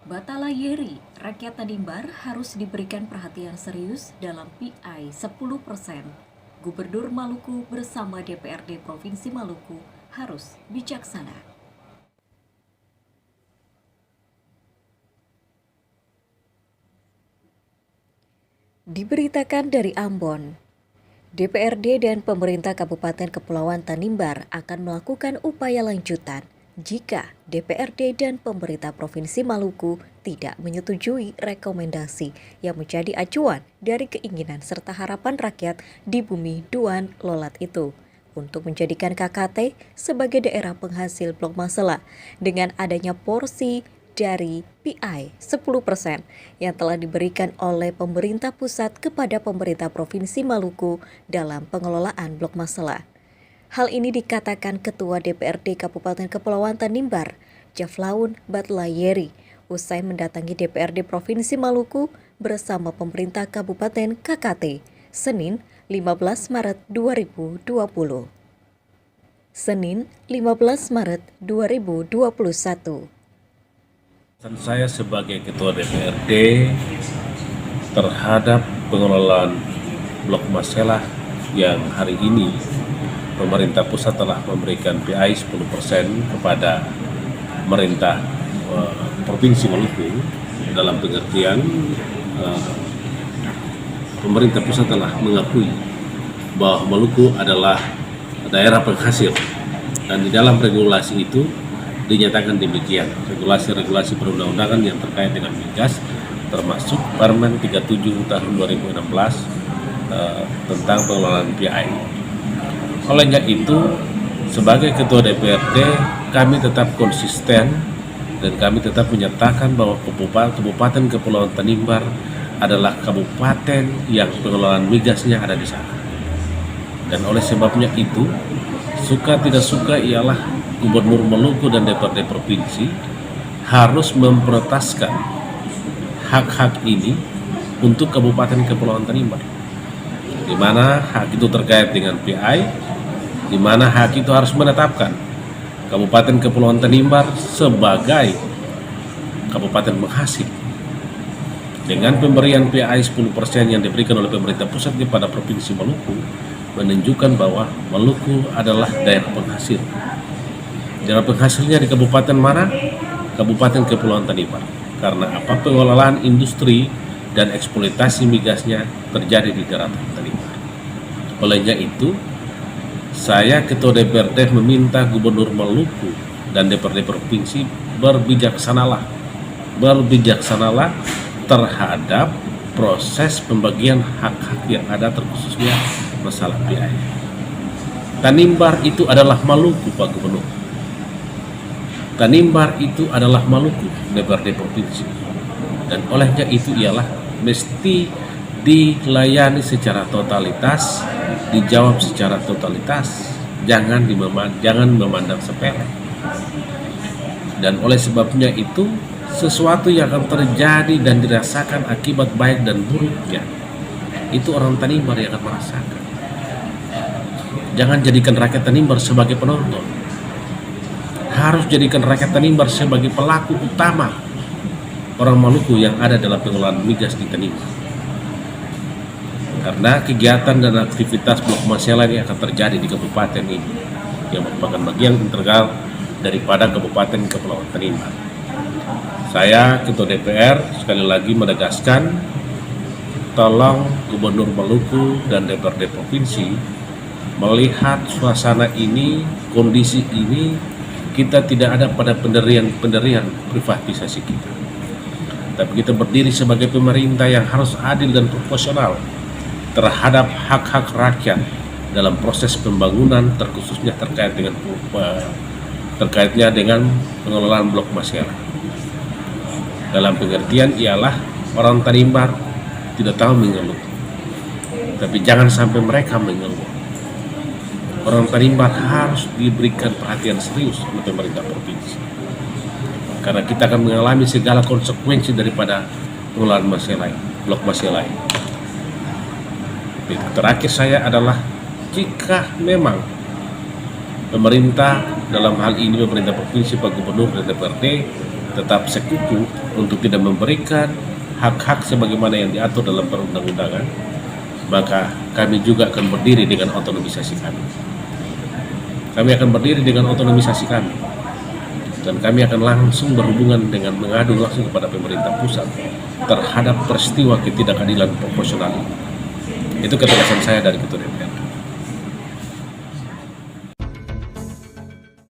Batalayeri, rakyat Tanimbar harus diberikan perhatian serius dalam PI 10%. Gubernur Maluku bersama DPRD Provinsi Maluku harus bijaksana. Diberitakan dari Ambon, DPRD dan pemerintah Kabupaten Kepulauan Tanimbar akan melakukan upaya lanjutan jika DPRD dan pemerintah Provinsi Maluku tidak menyetujui rekomendasi yang menjadi acuan dari keinginan serta harapan rakyat di bumi Duan Lolat itu untuk menjadikan KKT sebagai daerah penghasil blok masela dengan adanya porsi dari PI 10% yang telah diberikan oleh pemerintah pusat kepada pemerintah Provinsi Maluku dalam pengelolaan blok masela. Hal ini dikatakan Ketua DPRD Kabupaten Kepulauan Tanimbar, Jaflaun Batlayeri, usai mendatangi DPRD Provinsi Maluku bersama pemerintah Kabupaten KKT, Senin 15 Maret 2020. Senin 15 Maret 2021. Saya sebagai Ketua DPRD terhadap pengelolaan blok masela yang hari ini pemerintah pusat telah memberikan PI 10% kepada pemerintah Provinsi Maluku dalam pengertian pemerintah pusat telah mengakui bahwa Maluku adalah daerah penghasil dan di dalam regulasi itu dinyatakan demikian, regulasi-regulasi perundang-undangan yang terkait dengan migas termasuk Permen 37 tahun 2016 tentang pengelolaan PI. Olehnya itu, sebagai Ketua DPRD, kami tetap konsisten dan kami tetap menyatakan bahwa Kabupaten Kepulauan Tanimbar adalah kabupaten yang pengelolaan migasnya ada di sana. Dan oleh sebabnya itu, suka tidak suka ialah Gubernur Maluku dan DPRD Provinsi harus memprioritaskan hak-hak ini untuk Kabupaten Kepulauan Tanimbar, di mana hak itu terkait dengan PI, di mana hak itu harus menetapkan Kabupaten Kepulauan Tanimbar sebagai kabupaten penghasil. Dengan pemberian PI 10% yang diberikan oleh pemerintah pusat kepada Provinsi Maluku, menunjukkan bahwa Maluku adalah daerah penghasil. Daerah penghasilnya di kabupaten mana? Kabupaten Kepulauan Tanimbar. Karena apa? Pengelolaan industri dan eksploitasi migasnya terjadi di daratan Tanimbar. Olehnya itu, saya Ketua DPRD meminta Gubernur Maluku dan DPRD Provinsi berbijaksanalah terhadap proses pembagian hak-hak yang ada terkhususnya masalah PI. Tanimbar itu adalah Maluku, Pak Gubernur. Tanimbar itu adalah Maluku, DPRD Provinsi. Dan olehnya itu ialah mesti dilayani secara totalitas, dijawab secara totalitas, jangan memandang sepele. Dan oleh sebabnya itu, sesuatu yang akan terjadi dan dirasakan akibat baik dan buruknya, itu orang Tanimbar yang akan merasakan. Jangan jadikan rakyat Tanimbar sebagai penonton. Harus jadikan rakyat Tanimbar sebagai pelaku utama orang Maluku yang ada dalam pengelolaan migas di Tanimbar. Karena kegiatan dan aktivitas blok masela ini akan terjadi di kabupaten ini yang merupakan bagian integral daripada Kabupaten Kepulauan Tanimbar. Saya Ketua DPR sekali lagi menegaskan, tolong Gubernur Maluku dan DPRD Provinsi melihat suasana ini, kondisi ini. Kita tidak ada pada pendirian privatisasi kita, tapi kita berdiri sebagai pemerintah yang harus adil dan proporsional terhadap hak-hak rakyat dalam proses pembangunan, terkhususnya terkaitnya dengan pengelolaan blok masela. Dalam pengertian ialah orang Tanimbar tidak tahu mengeluh, tapi jangan sampai mereka mengeluh. Orang Tanimbar harus diberikan perhatian serius oleh pemerintah provinsi, karena kita akan mengalami segala konsekuensi daripada pengelolaan blok masela. Terakhir saya adalah, jika memang pemerintah dalam hal ini pemerintah provinsi, Pak Gubernur dan DPRD tetap sekukuh untuk tidak memberikan hak-hak sebagaimana yang diatur dalam perundang-undangan, maka kami juga akan berdiri dengan otonomisasi kami. Kami akan berdiri dengan otonomisasi kami, dan kami akan langsung berhubungan dengan mengadu langsung kepada pemerintah pusat terhadap peristiwa ketidakadilan proporsional. Itu ketegasan saya dari Ketua DPR.